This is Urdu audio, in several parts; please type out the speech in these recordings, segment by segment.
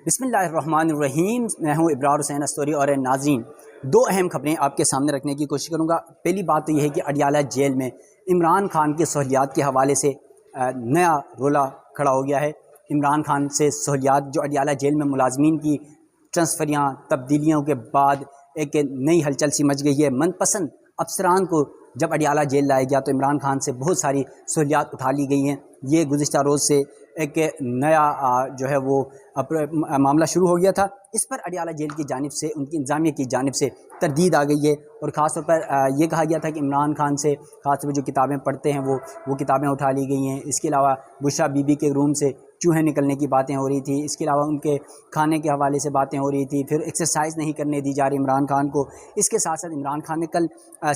بسم اللہ الرحمن الرحیم۔ میں ہوں ابرار حسین استوری اور ناظرین، دو اہم خبریں آپ کے سامنے رکھنے کی کوشش کروں گا۔ پہلی بات تو یہ ہے کہ اڈیالہ جیل میں عمران خان کی سہولیات کے حوالے سے نیا رولا کھڑا ہو گیا ہے۔ عمران خان سے سہولیات جو اڈیالہ جیل میں ملازمین کی ٹرانسفریاں تبدیلیوں کے بعد ایک نئی ہلچل سی مچ گئی ہے۔ من پسند افسران کو جب اڈیالہ جیل لایا گیا تو عمران خان سے بہت ساری سہولیات اٹھا لی گئی ہیں۔ یہ گزشتہ روز سے ایک نیا جو ہے وہ معاملہ شروع ہو گیا تھا۔ اس پر اڈیالہ جیل کی جانب سے، ان کی انتظامیہ کی جانب سے تردید آ گئی ہے، اور خاص طور پر یہ کہا گیا تھا کہ عمران خان سے خاص طور پر جو کتابیں پڑھتے ہیں وہ کتابیں اٹھا لی گئی ہیں۔ اس کے علاوہ بشرا بی بی کے روم سے چوہے نکلنے کی باتیں ہو رہی تھی۔ اس کے علاوہ ان کے کھانے کے حوالے سے باتیں ہو رہی تھی، پھر ایکسرسائز نہیں کرنے دی جا رہی عمران خان کو۔ اس کے ساتھ ساتھ عمران خان نے کل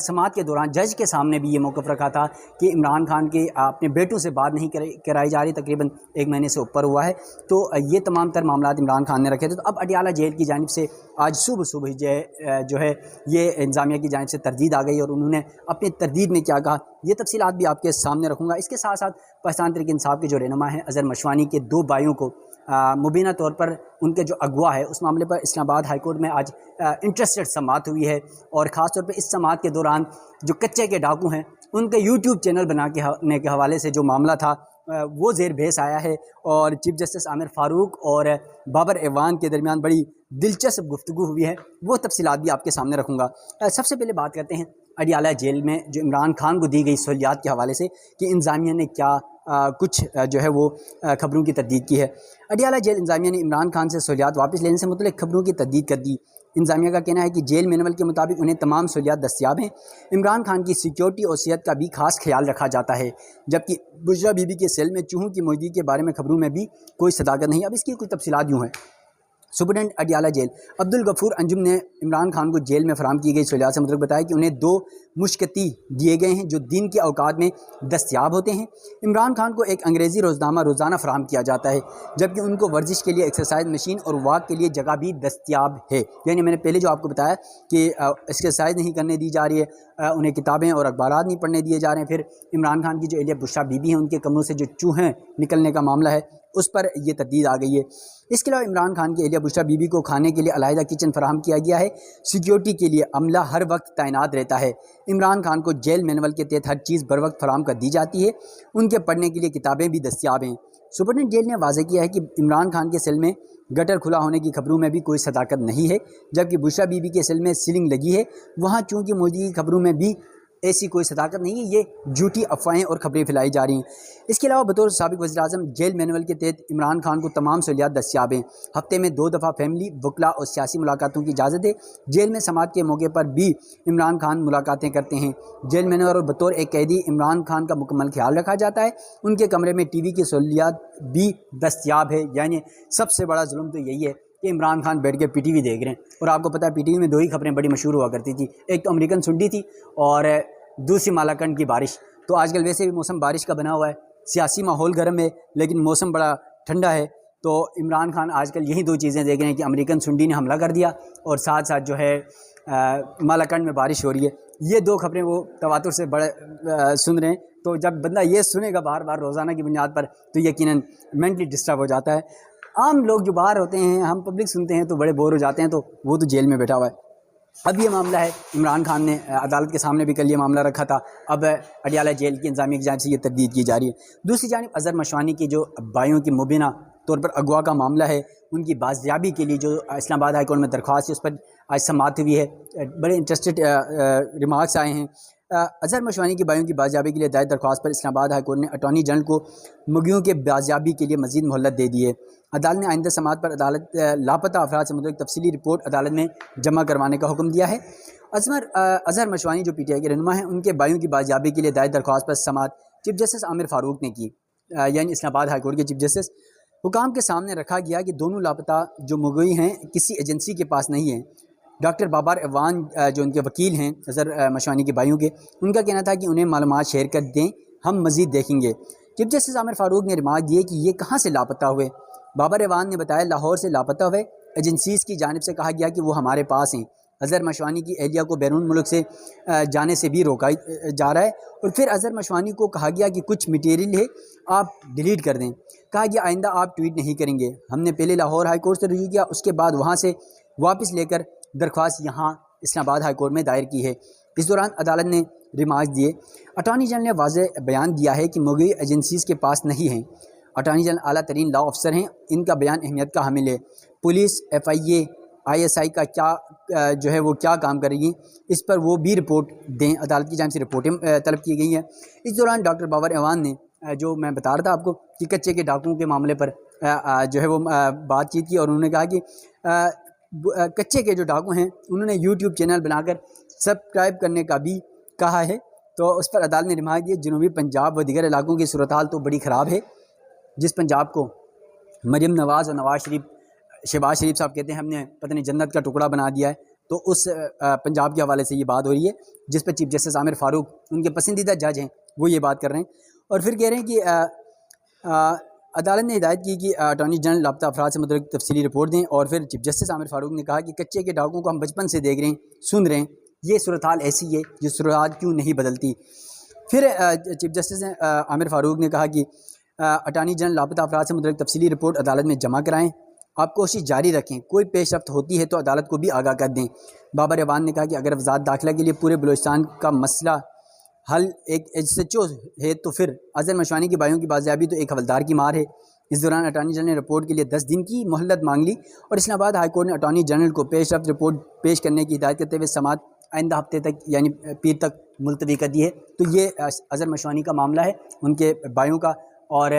سماعت کے دوران جج کے سامنے بھی یہ موقف رکھا تھا کہ عمران خان کے اپنے بیٹوں سے بات نہیں کرائی جا رہی، تقریباً 1 مہینے سے اوپر ہوا ہے۔ تو یہ تمام تر معاملات عمران خان نے رکھے تھے۔ تو اب اڈیالہ جیل کی جانب سے آج صبح جو ہے یہ انتظامیہ کی جانب سے تردید آ گئی، اور انہوں نے اپنی تردید میں کیا کہا یہ تفصیلات بھی آپ کے سامنے رکھوں گا۔ اس کے ساتھ ساتھ پاکستان تحریک انصاف کے جو رہنما ہیں اظہر مشوانی کے 2 بھائیوں کو مبینہ طور پر ان کے جو اغوا ہے اس معاملے پر اسلام آباد ہائی کورٹ میں آج انٹرسٹڈ سماعت ہوئی ہے، اور خاص طور پہ اس سماعت کے دوران جو کچے کے ڈاکو ہیں ان کے یوٹیوب چینل بنانے کے حوالے سے جو معاملہ تھا وہ زیر بحث آیا ہے، اور چیف جسٹس عامر فاروق اور بابر اعوان کے درمیان بڑی دلچسپ گفتگو ہوئی ہے۔ وہ تفصیلات بھی آپ کے سامنے رکھوں گا۔ سب سے پہلے بات کرتے ہیں اڈیالہ جیل میں جو عمران خان کو دی گئی سہولیات کے حوالے سے کہ انتظامیہ نے کیا کچھ جو ہے وہ خبروں کی تردید کی ہے۔ اڈیالہ جیل انتظامیہ نے عمران خان سے سہولیات واپس لینے سے متعلق خبروں کی تردید کر دی۔ انتظامیہ کا کہنا ہے کہ جیل مینول کے مطابق انہیں تمام سہولیات دستیاب ہیں۔ عمران خان کی سیکیورٹی اور صحت کا بھی خاص خیال رکھا جاتا ہے، جبکہ بشرا بی بی کے سیل میں چوہوں کی موجودگی کے بارے میں خبروں میں بھی کوئی صداقت نہیں۔ اب اس کی کچھ تفصیلات یوں ہیں۔ سپرڈنٹ اڈیالہ جیل عبدالغفور انجم نے عمران خان کو جیل میں فراہم کی گئی سہولیات سے متعلق بتایا کہ انہیں 2 مشقتی دیے گئے ہیں جو دن کے اوقات میں دستیاب ہوتے ہیں۔ عمران خان کو ایک انگریزی روزنامہ روزانہ فراہم کیا جاتا ہے، جبکہ ان کو ورزش کے لیے ایکسرسائز مشین اور واک کے لیے جگہ بھی دستیاب ہے۔ یعنی میں نے پہلے جو آپ کو بتایا کہ ایکسرسائز نہیں کرنے دی جا رہی ہے، انہیں کتابیں اور اخبارات نہیں پڑھنے دیے جا رہے ہیں۔ پھر عمران خان کی جو اہلیہ بشرا بی بی ہیں ان کے کمروں سے جو چوہے نکلنے کا معاملہ ہے اس پر یہ تردید آ گئی ہے۔ اس کے علاوہ عمران خان کی اہلیہ بشرا بی بی کو کھانے کے لیے علیحدہ کچن فراہم کیا گیا ہے۔ سیکیورٹی کے لیے عملہ ہر وقت تعینات رہتا ہے۔ عمران خان کو جیل مینول کے تحت ہر چیز بر وقت فراہم کر دی جاتی ہے۔ ان کے پڑھنے کے لیے کتابیں بھی دستیاب ہیں۔ سپرڈنٹ جیل نے واضح کیا ہے کہ عمران خان کے سیل میں گٹر کھلا ہونے کی خبروں میں بھی کوئی صداقت نہیں ہے، جبکہ بشرا بی بی کے سیل میں سیلنگ لگی ہے، وہاں چونکہ موجودگی کی خبروں میں بھی ایسی کوئی صداقت نہیں ہے۔ یہ جھوٹی افواہیں اور خبریں پھیلائی جا رہی ہیں۔ اس کے علاوہ بطور سابق وزیر اعظم جیل مینول کے تحت عمران خان کو تمام سہولیات دستیاب ہیں۔ ہفتے میں 2 دفعہ فیملی، وکلاء اور سیاسی ملاقاتوں کی اجازت ہے۔ جیل میں سماعت کے موقع پر بھی عمران خان ملاقاتیں کرتے ہیں۔ جیل مینول اور بطور ایک قیدی عمران خان کا مکمل خیال رکھا جاتا ہے۔ ان کے کمرے میں ٹی وی کی سہولیات بھی دستیاب ہے۔ یعنی سب سے بڑا ظلم تو یہی ہے کہ عمران خان بیٹھ کے پی ٹی وی دیکھ رہے ہیں، اور آپ کو پتہ ہے پی ٹی وی میں 2 ہی خبریں بڑی مشہور ہوا کرتی تھی، ایک تو امریکن سنڈی تھی اور دوسری مالاکنڈ کی بارش۔ تو آج کل ویسے بھی موسم بارش کا بنا ہوا ہے، سیاسی ماحول گرم ہے لیکن موسم بڑا ٹھنڈا ہے۔ تو عمران خان آج کل یہی 2 چیزیں دیکھ رہے ہیں کہ امریکن سنڈی نے حملہ کر دیا اور ساتھ ساتھ جو ہے مالاکنڈ میں بارش ہو رہی ہے۔ یہ 2 خبریں وہ تواتر سے بڑے سن رہے ہیں۔ تو جب بندہ یہ سنے گا بار بار روزانہ کی بنیاد پر تو یقیناً مینٹلی ڈسٹرب ہو جاتا ہے۔ عام لوگ جو باہر ہوتے ہیں، ہم پبلک سنتے ہیں تو بڑے بور ہو جاتے ہیں، تو وہ تو جیل میں بیٹھا ہوا ہے۔ اب یہ معاملہ ہے، عمران خان نے عدالت کے سامنے بھی کل یہ معاملہ رکھا تھا، اب اڈیالہ جیل کی انتظامیہ کی جانب سے یہ تردید کی جا رہی ہے۔ دوسری جانب اظہر مشوانی کی جو بھائیوں کی مبینہ طور پر اغوا کا معاملہ ہے، ان کی بازیابی کے لیے جو اسلام آباد ہائی کورٹ میں درخواست ہے اس پر آج سماعت ہوئی ہے۔ بڑے انٹرسٹڈ ریمارکس آئے ہیں۔ اظہر مشوانی کی بھائیوں کی بازیابی کے لیے دائر درخواست پر اسلام آباد ہائی کورٹ نے اٹارنی جنرل کو مگیوں کے بازیابی کے لیے مزید مہلت دے دی ہے۔ عدالت نے آئندہ سماعت پر لاپتہ افراد سے متعلق تفصیلی رپورٹ عدالت میں جمع کروانے کا حکم دیا ہے۔ اظہر مشوانی جو پی ٹی آئی کے رہنما ہیں، ان کے بھائیوں کی بازیابی کے لیے دائر درخواست پر سماعت چیف جسٹس عامر فاروق نے کی، یعنی اسلام آباد ہائی کورٹ کے چیف جسٹس۔ حکام کے سامنے رکھا گیا کہ دونوں لاپتہ جو مگوئی ہیں کسی ایجنسی کے پاس نہیں ہیں۔ ڈاکٹر بابر اعوان جو ان کے وکیل ہیں اظہر مشوانی کے بھائیوں کے، ان کا کہنا تھا کہ انہیں معلومات شیئر کر دیں، ہم مزید دیکھیں گے۔ چیف جسٹس عامر فاروق نے ریمارک دیے کہ یہ کہاں سے لاپتہ ہوئے۔ بابر اعوان نے بتایا لاہور سے لاپتہ ہوئے، ایجنسیز کی جانب سے کہا گیا کہ وہ ہمارے پاس ہیں۔ اظہر مشوانی کی اہلیہ کو بیرون ملک سے جانے سے بھی روکا جا رہا ہے، اور پھر اظہر مشوانی کو کہا گیا کہ کچھ مٹیریل ہے آپ ڈیلیٹ کر دیں، کہا گیا آئندہ آپ ٹویٹ نہیں کریں گے۔ ہم نے پہلے لاہور ہائی کورٹ سے رجوع کیا، اس کے بعد وہاں سے واپس لے کر درخواست یہاں اسلام آباد ہائی کورٹ میں دائر کی ہے۔ اس دوران عدالت نے ریمارکس دیے۔ اٹارنی جنرل نے واضح بیان دیا ہے کہ مغوی ایجنسیز کے پاس نہیں ہیں۔ اٹارنی جنرل اعلیٰ ترین لا آفیسر ہیں، ان کا بیان اہمیت کا حامل ہے۔ پولیس، FIA، ISI کا کیا جو ہے وہ کیا کام کرے گی، اس پر وہ بھی رپورٹ دیں، عدالت کی جانب سے رپورٹیں طلب کی گئی ہیں۔ اس دوران ڈاکٹر بابر ایوان نے جو میں بتا رہا تھا آپ کو کہ کچے کے ڈاکوؤں کے معاملے پر جو ہے وہ بات چیت کی، اور انہوں نے کہا کہ کچے کے جو ڈاکو ہیں انہوں نے YouTube چینل بنا کر سبسکرائب کرنے کا بھی کہا ہے، تو اس پر عدالت نے ریمارک دیا جنوبی پنجاب و دیگر علاقوں کی صورتحال تو بڑی خراب ہے۔ جس پنجاب کو مریم نواز اور شہباز شریف صاحب کہتے ہیں ہم نے پتہ نہیں جنت کا ٹکڑا بنا دیا ہے، تو اس پنجاب کے حوالے سے یہ بات ہو رہی ہے، جس پہ چیف جسٹس عامر فاروق ان کے پسندیدہ جج ہیں وہ یہ بات کر رہے ہیں، اور پھر کہہ رہے ہیں کہ عدالت نے ہدایت کی کہ اٹارنی جنرل لاپتہ افراد سے متعلق تفصیلی رپورٹ دیں، اور پھر چیف جسٹس عامر فاروق نے کہا کہ کچے کے ڈاکوؤں کو ہم بچپن سے دیکھ رہے ہیں، سن رہے ہیں، یہ صورتحال ایسی ہے جو صورتحال کیوں نہیں بدلتی۔ پھر چیف جسٹس عامر فاروق نے کہا کہ اٹارنی جنرل لاپتہ افراد سے متعلق تفصیلی رپورٹ عدالت میں جمع کرائیں، آپ کوشش جاری رکھیں، کوئی پیش رفت ہوتی ہے تو عدالت کو بھی آگاہ کر دیں۔ بابر ایوان نے کہا کہ اگر وزارت داخلہ کے لیے پورے بلوچستان کا مسئلہ حل ایک SHO ہے تو پھر اظہر مشوانی کے بھائیوں کی بازیابی تو ایک حوالدار کی مار ہے۔ اس دوران اٹارنی جنرل نے رپورٹ کے لیے 10 دن کی مہلت مانگ لی، اور اسلام آباد ہائی کورٹ نے اٹارنی جنرل کو پیش رفت رپورٹ پیش کرنے کی ہدایت کرتے ہوئے سماعت آئندہ ہفتے تک یعنی پیر تک ملتوی کر دی ہے۔ تو یہ اظہر مشوانی کا معاملہ ہے ان کے بھائیوں کا، اور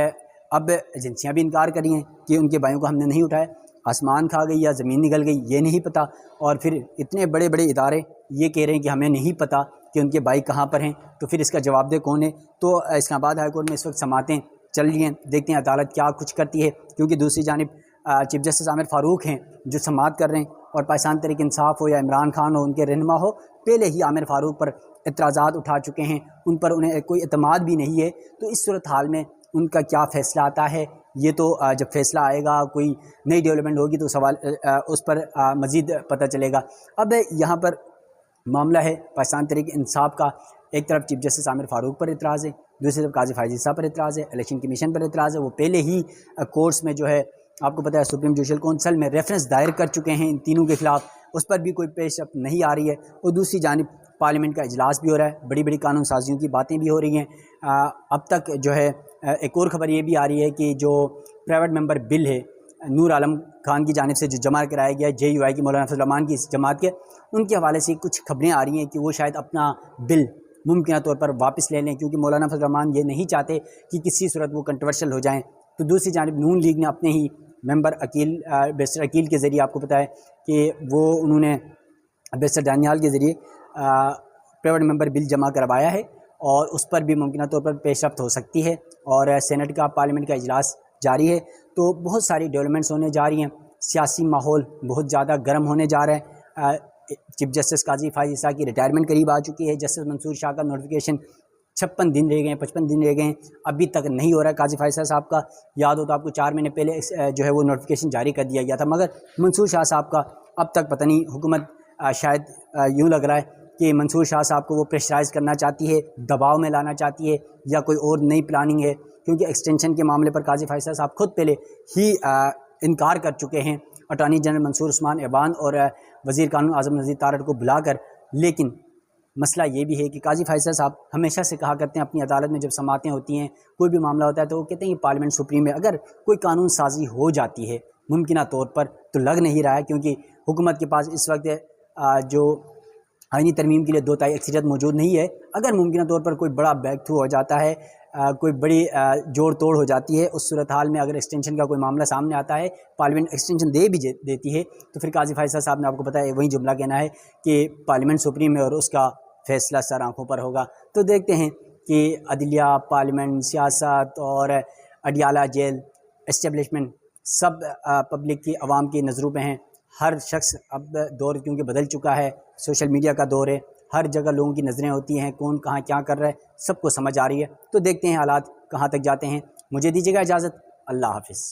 اب ایجنسیاں بھی انکار کر رہی ہیں کہ ان کے بھائیوں کو ہم نے نہیں اٹھایا، آسمان کھا گئی یا زمین نکل گئی یہ نہیں پتہ، اور پھر اتنے بڑے بڑے ادارے یہ کہہ رہے ہیں کہ ہمیں نہیں پتہ کہ ان کے بھائی کہاں پر ہیں، تو پھر اس کا جواب دہ کون ہے؟ تو اسلام آباد ہائی کورٹ میں اس وقت سماعتیں چل رہی ہیں، دیکھتے ہیں عدالت کیا کچھ کرتی ہے، کیونکہ دوسری جانب چیف جسٹس عامر فاروق ہیں جو سماعت کر رہے ہیں، اور پاکستان تحریک انصاف ہو یا عمران خان ہو ان کے رہنما ہو، پہلے ہی عامر فاروق پر اعتراضات اٹھا چکے ہیں، ان پر انہیں کوئی اعتماد بھی نہیں ہے۔ تو اس صورتحال میں ان کا کیا فیصلہ آتا ہے یہ تو جب فیصلہ آئے گا، کوئی نئی ڈیولپمنٹ ہوگی تو سوال اس پر مزید پتہ چلے گا۔ اب یہاں پر معاملہ ہے پاکستان تحریک انصاف کا، ایک طرف چیف جسٹس عامر فاروق پر اعتراض ہے، دوسری طرف قاضی فائز عیسیٰ پر اعتراض ہے، الیکشن کمیشن پر اعتراض ہے، وہ پہلے ہی کورٹس میں جو ہے آپ کو پتہ ہے سپریم جوڈیشل کونسل میں ریفرنس دائر کر چکے ہیں ان تینوں کے خلاف، اس پر بھی کوئی پیش رفت نہیں آ رہی ہے، اور دوسری جانب پارلیمنٹ کا اجلاس بھی ہو رہا ہے، بڑی بڑی قانون سازیوں کی باتیں بھی ہو رہی ہیں۔ اب تک جو ہے ایک اور خبر یہ بھی آ رہی ہے کہ جو پرائیویٹ ممبر بل ہے نور عالم خان کی جانب سے جو جمع کرایا گیا ہے JUI کی مولانا فضل الرحمان کی اس جماعت کے، ان کے حوالے سے کچھ خبریں آ رہی ہیں کہ وہ شاید اپنا بل ممکنہ طور پر واپس لے لیں، کیونکہ مولانا فضل الرحمان یہ نہیں چاہتے کہ کسی صورت وہ کنٹروورشل ہو جائیں۔ تو دوسری جانب نون لیگ نے اپنے ہی ممبر بیرسٹر عقیل کے ذریعے آپ کو پتہ ہے کہ وہ انہوں نے بیرسٹر دانیال کے ذریعے پرائیویٹ ممبر بل جمع کروایا ہے، اور اس پر بھی ممکنہ طور پر پیش رفت ہو سکتی ہے، اور سینٹ کا پارلیمنٹ کا اجلاس جاری ہے، تو بہت ساری ڈیولپمنٹس ہونے جا رہی ہیں، سیاسی ماحول بہت زیادہ گرم ہونے جا رہا ہے۔ چیف جسٹس قاضی فائز عیسیٰ کی ریٹائرمنٹ قریب آ چکی ہے، جسٹس منصور شاہ کا نوٹیفیکیشن 56 دن رہ گئے ہیں، 55 دن رہ گئے ہیں، ابھی تک نہیں ہو رہا ہے۔ قاضی فائز عیسیٰ صاحب کا یاد ہو تو آپ کو 4 مہینے پہلے جو ہے وہ نوٹیفیکیشن جاری کر دیا گیا تھا، مگر منصور شاہ صاحب کا اب تک پتہ نہیں، حکومت شاید یوں لگ رہا ہے کہ منصور شاہ صاحب کو وہ پریشرائز کرنا چاہتی ہے، دباؤ میں لانا چاہتی ہے، یا کوئی اور نئی پلاننگ ہے، کیونکہ ایکسٹینشن کے معاملے پر قاضی فائز عیسیٰ صاحب خود پہلے ہی انکار کر چکے ہیں اٹارنی جنرل منصور عثمان ایوان اور وزیر قانون اعظم نذیر تارڑ کو بلا کر۔ لیکن مسئلہ یہ بھی ہے کہ قاضی فائز عیسیٰ صاحب ہمیشہ سے کہا کرتے ہیں اپنی عدالت میں جب سماعتیں ہوتی ہیں، کوئی بھی معاملہ ہوتا ہے تو وہ کہتے ہیں یہ پارلیمنٹ سپریم ہے، اگر کوئی قانون سازی ہو جاتی ہے ممکنہ طور پر تو لگ نہیں رہا ہے، کیونکہ حکومت کے پاس اس وقت جو آئینی ترمیم کے لیے 2/3 اکثریت موجود نہیں ہے، اگر ممکنہ طور پر کوئی بڑا بیک تھرو ہو جاتا ہے، کوئی بڑی جوڑ توڑ ہو جاتی ہے، اس صورتحال میں اگر ایکسٹینشن کا کوئی معاملہ سامنے آتا ہے، پارلیمنٹ ایکسٹینشن دے بھی دیتی ہے، تو پھر قاضی فائز صاحب نے آپ کو پتہ ہے وہی جملہ کہنا ہے کہ پارلیمنٹ سپریم ہے اور اس کا فیصلہ سر آنکھوں پر ہوگا۔ تو دیکھتے ہیں کہ عدلیہ، پارلیمنٹ، سیاست اور اڈیالہ جیل اسٹیبلشمنٹ سب پبلک کی، عوام کی نظروں پہ ہیں۔ ہر شخص اب دور کیونکہ بدل چکا ہے، سوشل میڈیا کا دور ہے، ہر جگہ لوگوں کی نظریں ہوتی ہیں، کون کہاں کیا کر رہا ہے سب کو سمجھ آ رہی ہے۔ تو دیکھتے ہیں حالات کہاں تک جاتے ہیں۔ مجھے دیجیے گا اجازت، اللہ حافظ۔